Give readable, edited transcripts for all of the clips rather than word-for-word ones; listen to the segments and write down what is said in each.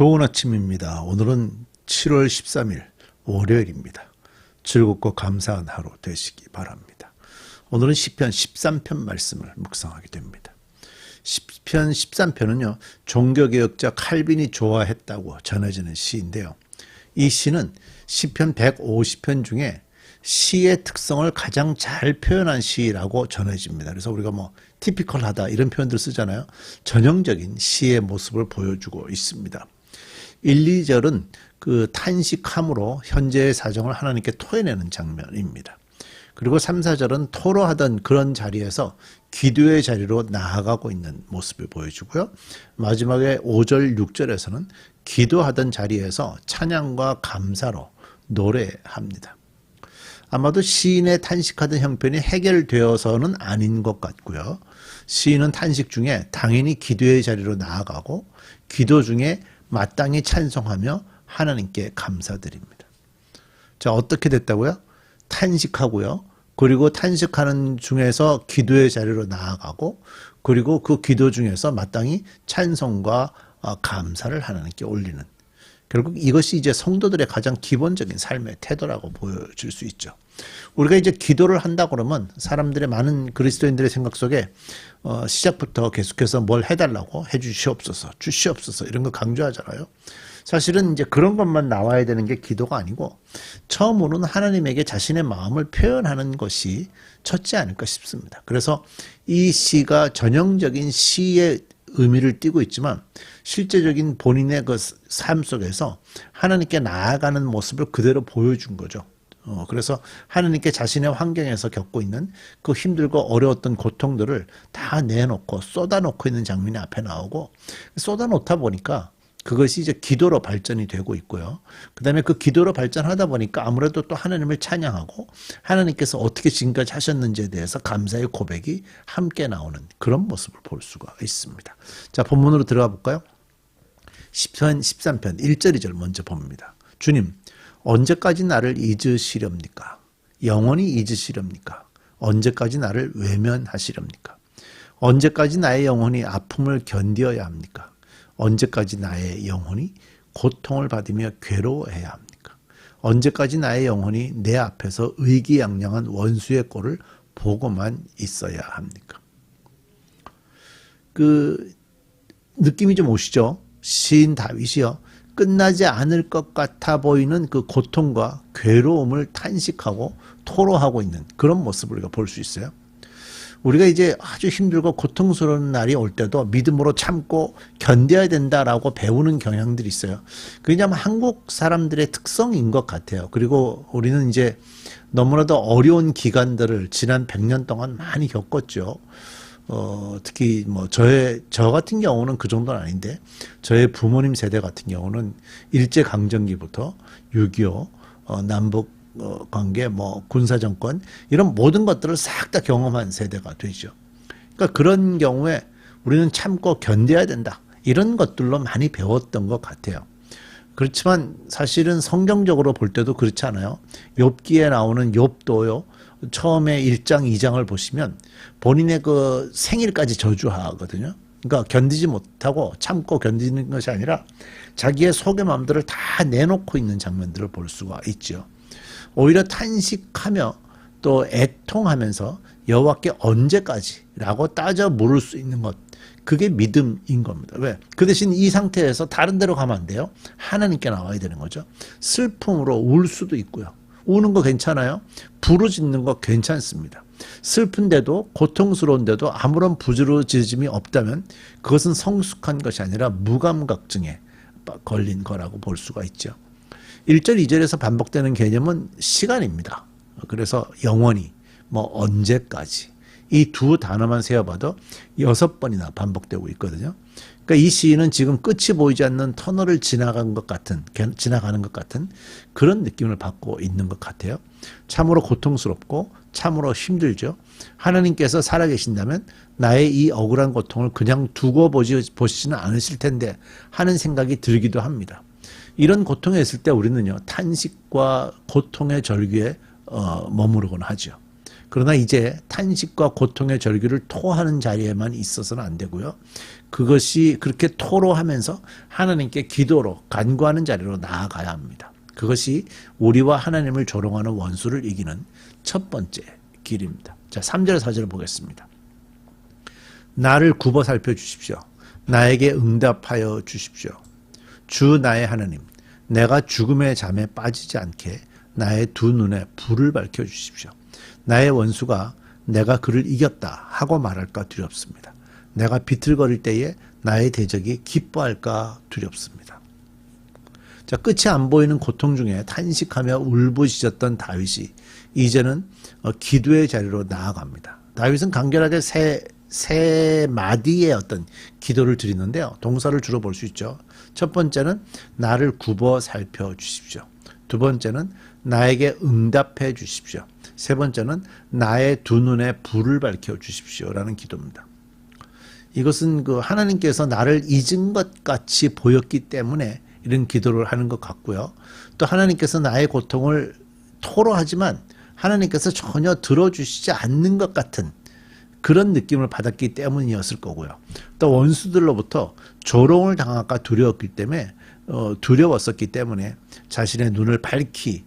좋은 아침입니다. 오늘은 7월 13일 월요일입니다. 즐겁고 감사한 하루 되시기 바랍니다. 오늘은 시편 13편 말씀을 묵상하게 됩니다. 시편 13편은요. 종교개혁자 칼빈이 좋아했다고 전해지는 시인데요. 이 시는 시편 150편 중에 시의 특성을 가장 잘 표현한 시라고 전해집니다. 그래서 우리가 티피컬하다 이런 표현들 쓰잖아요. 전형적인 시의 모습을 보여주고 있습니다. 1, 2절은 그 탄식함으로 현재의 사정을 하나님께 토해내는 장면입니다. 그리고 3, 4절은 토로하던 그런 자리에서 기도의 자리로 나아가고 있는 모습을 보여주고요. 마지막에 5절, 6절에서는 기도하던 자리에서 찬양과 감사로 노래합니다. 아마도 시인의 탄식하던 형편이 해결되어서는 아닌 것 같고요. 시인은 탄식 중에 당연히 기도의 자리로 나아가고 기도 중에 마땅히 찬송하며 하나님께 감사드립니다. 자, 어떻게 됐다고요? 탄식하고요. 그리고 탄식하는 중에서 기도의 자리로 나아가고 그리고 그 기도 중에서 마땅히 찬송과 감사를 하나님께 올리는, 결국 이것이 이제 성도들의 가장 기본적인 삶의 태도라고 보여질 수 있죠. 우리가 이제 기도를 한다 그러면 사람들의 많은 그리스도인들의 생각 속에 시작부터 계속해서 뭘 해달라고 해주시옵소서, 주시옵소서 이런 거 강조하잖아요. 사실은 이제 그런 것만 나와야 되는 게 기도가 아니고 처음으로는 하나님에게 자신의 마음을 표현하는 것이 첫째 아닐까 싶습니다. 그래서 이 시가 전형적인 시의 의미를 띠고 있지만 실제적인 본인의 그 삶 속에서 하나님께 나아가는 모습을 그대로 보여준 거죠. 그래서 하나님께 자신의 환경에서 겪고 있는 그 힘들고 어려웠던 고통들을 다 내놓고 쏟아놓고 있는 장면이 앞에 나오고, 쏟아놓다 보니까 그것이 이제 기도로 발전이 되고 있고요. 그 다음에 그 기도로 발전하다 보니까 아무래도 또 하나님을 찬양하고 하나님께서 어떻게 지금까지 하셨는지에 대해서 감사의 고백이 함께 나오는 그런 모습을 볼 수가 있습니다. 자, 본문으로 들어가 볼까요? 시편 13편 1절 2절 먼저 봅니다. 주님, 언제까지 나를 잊으시렵니까? 영원히 잊으시렵니까? 언제까지 나를 외면하시렵니까? 언제까지 나의 영혼이 아픔을 견디어야 합니까? 언제까지 나의 영혼이 고통을 받으며 괴로워해야 합니까? 언제까지 나의 영혼이 내 앞에서 의기양양한 원수의 꼴을 보고만 있어야 합니까? 그 느낌이 좀 오시죠? 시인 다윗이요. 끝나지 않을 것 같아 보이는 그 고통과 괴로움을 탄식하고 토로하고 있는 그런 모습을 우리가 볼 수 있어요. 우리가 이제 아주 힘들고 고통스러운 날이 올 때도 믿음으로 참고 견뎌야 된다라고 배우는 경향들이 있어요. 그냥 한국 사람들의 특성인 것 같아요. 그리고 우리는 이제 너무나도 어려운 기간들을 지난 100년 동안 많이 겪었죠. 특히 저 같은 경우는 그 정도는 아닌데 저의 부모님 세대 같은 경우는 일제강점기부터 6.25 남북 관계, 군사정권 이런 모든 것들을 싹 다 경험한 세대가 되죠. 그러니까 그런 경우에 우리는 참고 견뎌야 된다 이런 것들로 많이 배웠던 것 같아요. 그렇지만 사실은 성경적으로 볼 때도 그렇지 않아요. 욥기에 나오는 욥도요. 처음에 1장, 2장을 보시면 본인의 그 생일까지 저주하거든요. 그러니까 견디지 못하고 참고 견디는 것이 아니라 자기의 속의 마음들을 다 내놓고 있는 장면들을 볼 수가 있죠. 오히려 탄식하며 또 애통하면서 여호와께 언제까지라고 따져 물을 수 있는 것, 그게 믿음인 겁니다. 왜? 그 대신 이 상태에서 다른 데로 가면 안 돼요. 하나님께 나와야 되는 거죠. 슬픔으로 울 수도 있고요. 우는 거 괜찮아요. 부르짖는 거 괜찮습니다. 슬픈데도 고통스러운데도 아무런 부르짖음이 없다면 그것은 성숙한 것이 아니라 무감각증에 걸린 거라고 볼 수가 있죠. 1절, 2절에서 반복되는 개념은 시간입니다. 그래서 영원히, 언제까지 이 두 단어만 세어봐도 6번이나 반복되고 있거든요. 그러니까 이 시인은 지금 끝이 보이지 않는 터널을 지나가는 것 같은 그런 느낌을 받고 있는 것 같아요. 참으로 고통스럽고 참으로 힘들죠. 하나님께서 살아계신다면 나의 이 억울한 고통을 그냥 두고 보시지는 않으실 텐데 하는 생각이 들기도 합니다. 이런 고통에 있을 때 우리는요, 탄식과 고통의 절규에 머무르곤 하죠. 그러나 이제 탄식과 고통의 절규를 토하는 자리에만 있어서는 안 되고요. 그것이 그렇게 토로하면서 하나님께 기도로 간구하는 자리로 나아가야 합니다. 그것이 우리와 하나님을 조롱하는 원수를 이기는 첫 번째 길입니다. 자, 3절 4절을 보겠습니다. 나를 굽어 살펴 주십시오. 나에게 응답하여 주십시오. 주 나의 하나님, 내가 죽음의 잠에 빠지지 않게 나의 두 눈에 불을 밝혀 주십시오. 나의 원수가 내가 그를 이겼다 하고 말할까 두렵습니다. 내가 비틀거릴 때에 나의 대적이 기뻐할까 두렵습니다. 자, 끝이 안 보이는 고통 중에 탄식하며 울부짖었던 다윗이 이제는 기도의 자리로 나아갑니다. 다윗은 간결하게 세 마디의 어떤 기도를 드리는데요. 동사를 주로 볼 수 있죠. 첫 번째는 나를 굽어 살펴 주십시오. 두 번째는 나에게 응답해 주십시오. 세 번째는 나의 두 눈에 불을 밝혀 주십시오라는 기도입니다. 이것은 하나님께서 나를 잊은 것 같이 보였기 때문에 이런 기도를 하는 것 같고요. 또 하나님께서 나의 고통을 토로하지만 하나님께서 전혀 들어주시지 않는 것 같은 그런 느낌을 받았기 때문이었을 거고요. 또 원수들로부터 조롱을 당할까 두려웠었기 때문에 자신의 눈을 밝히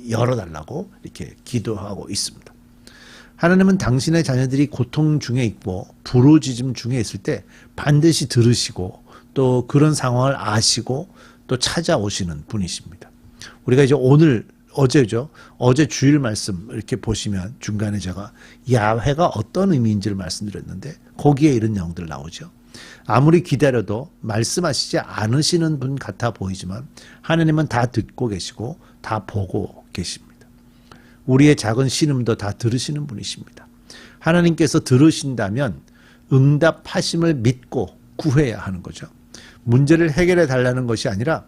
열어달라고 이렇게 기도하고 있습니다. 하나님은 당신의 자녀들이 고통 중에 있고 부르짖음 중에 있을 때 반드시 들으시고 또 그런 상황을 아시고 또 찾아오시는 분이십니다. 우리가 이제 어제죠. 어제 주일 말씀 이렇게 보시면 중간에 제가 야훼가 어떤 의미인지를 말씀드렸는데 거기에 이런 내용들 나오죠. 아무리 기다려도 말씀하시지 않으시는 분 같아 보이지만 하나님은 다 듣고 계시고 다 보고 계십니다. 우리의 작은 신음도 다 들으시는 분이십니다. 하나님께서 들으신다면 응답하심을 믿고 구해야 하는 거죠. 문제를 해결해 달라는 것이 아니라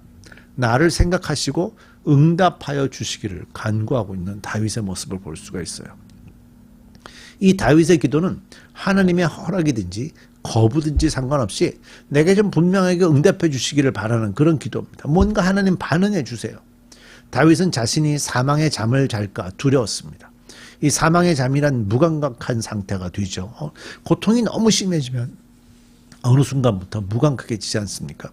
나를 생각하시고 응답하여 주시기를 간구하고 있는 다윗의 모습을 볼 수가 있어요. 이 다윗의 기도는 하나님의 허락이든지 거부든지 상관없이 내게 좀 분명하게 응답해 주시기를 바라는 그런 기도입니다. 뭔가 하나님 반응해 주세요. 다윗은 자신이 사망의 잠을 잘까 두려웠습니다. 이 사망의 잠이란 무감각한 상태가 되죠. 고통이 너무 심해지면 어느 순간부터 무감각해지지 않습니까?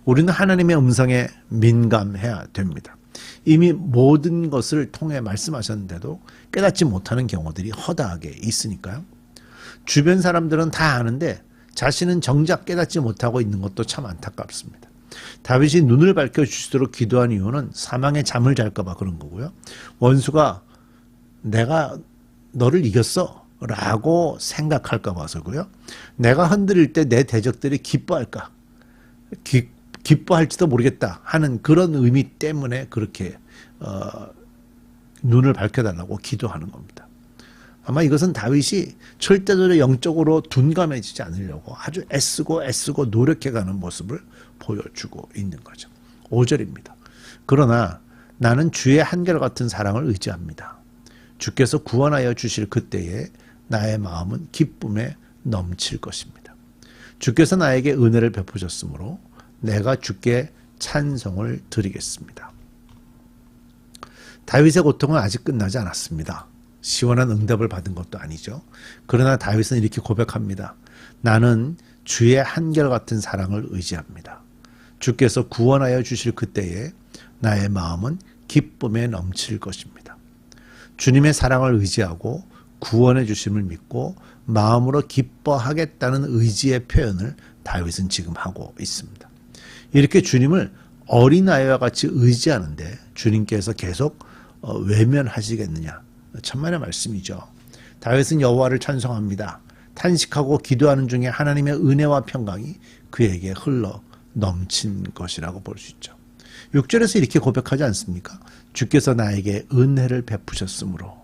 우리는 하나님의 음성에 민감해야 됩니다. 이미 모든 것을 통해 말씀하셨는데도 깨닫지 못하는 경우들이 허다하게 있으니까요. 주변 사람들은 다 아는데 자신은 정작 깨닫지 못하고 있는 것도 참 안타깝습니다. 다윗이 눈을 밝혀주시도록 기도한 이유는 사망의 잠을 잘까 봐 그런 거고요. 원수가 내가 너를 이겼어 라고 생각할까 봐서고요. 내가 흔들릴 때 내 대적들이 기뻐할까 기뻐할지도 모르겠다 하는 그런 의미 때문에 그렇게 눈을 밝혀달라고 기도하는 겁니다. 아마 이것은 다윗이 절대적으로 영적으로 둔감해지지 않으려고 아주 애쓰고 노력해가는 모습을 보여주고 있는 거죠. 5절입니다. 그러나 나는 주의 한결같은 사랑을 의지합니다. 주께서 구원하여 주실 그때에 나의 마음은 기쁨에 넘칠 것입니다. 주께서 나에게 은혜를 베푸셨으므로 내가 주께 찬송을 드리겠습니다. 다윗의 고통은 아직 끝나지 않았습니다. 시원한 응답을 받은 것도 아니죠. 그러나 다윗은 이렇게 고백합니다. 나는 주의 한결같은 사랑을 의지합니다. 주께서 구원하여 주실 그때에 나의 마음은 기쁨에 넘칠 것입니다. 주님의 사랑을 의지하고 구원해 주심을 믿고 마음으로 기뻐하겠다는 의지의 표현을 다윗은 지금 하고 있습니다. 이렇게 주님을 어린아이와 같이 의지하는데 주님께서 계속 외면하시겠느냐. 천만의 말씀이죠. 다윗은 여호와를 찬송합니다. 탄식하고 기도하는 중에 하나님의 은혜와 평강이 그에게 흘러 넘친 것이라고 볼 수 있죠. 6절에서 이렇게 고백하지 않습니까? 주께서 나에게 은혜를 베푸셨으므로.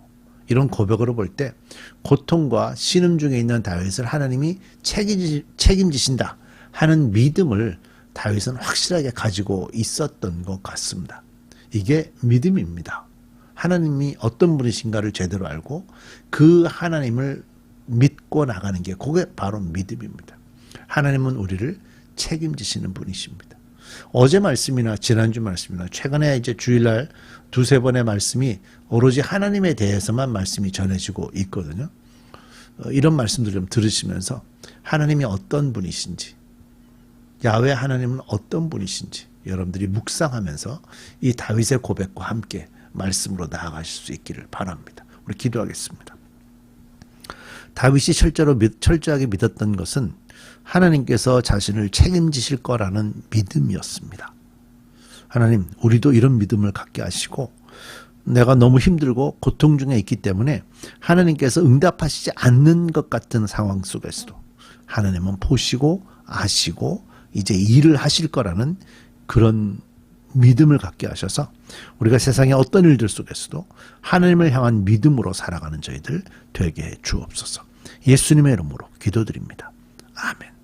이런 고백으로 볼 때 고통과 신음 중에 있는 다윗을 하나님이 책임지신다 하는 믿음을 다윗은 확실하게 가지고 있었던 것 같습니다. 이게 믿음입니다. 하나님이 어떤 분이신가를 제대로 알고 그 하나님을 믿고 나가는 게 그게 바로 믿음입니다. 하나님은 우리를 책임지시는 분이십니다. 어제 말씀이나 지난주 말씀이나 최근에 이제 주일날 두세 번의 말씀이 오로지 하나님에 대해서만 말씀이 전해지고 있거든요. 이런 말씀들 좀 들으시면서 하나님이 어떤 분이신지, 야훼 하나님은 어떤 분이신지 여러분들이 묵상하면서 이 다윗의 고백과 함께 말씀으로 나아가실 수 있기를 바랍니다. 우리 기도하겠습니다. 다윗이 철저하게 믿었던 것은 하나님께서 자신을 책임지실 거라는 믿음이었습니다. 하나님, 우리도 이런 믿음을 갖게 하시고 내가 너무 힘들고 고통 중에 있기 때문에 하나님께서 응답하시지 않는 것 같은 상황 속에서도 하나님은 보시고 아시고 이제 일을 하실 거라는 그런 믿음을 갖게 하셔서 우리가 세상의 어떤 일들 속에서도 하나님을 향한 믿음으로 살아가는 저희들 되게 해 주옵소서. 예수님의 이름으로 기도드립니다. 아멘.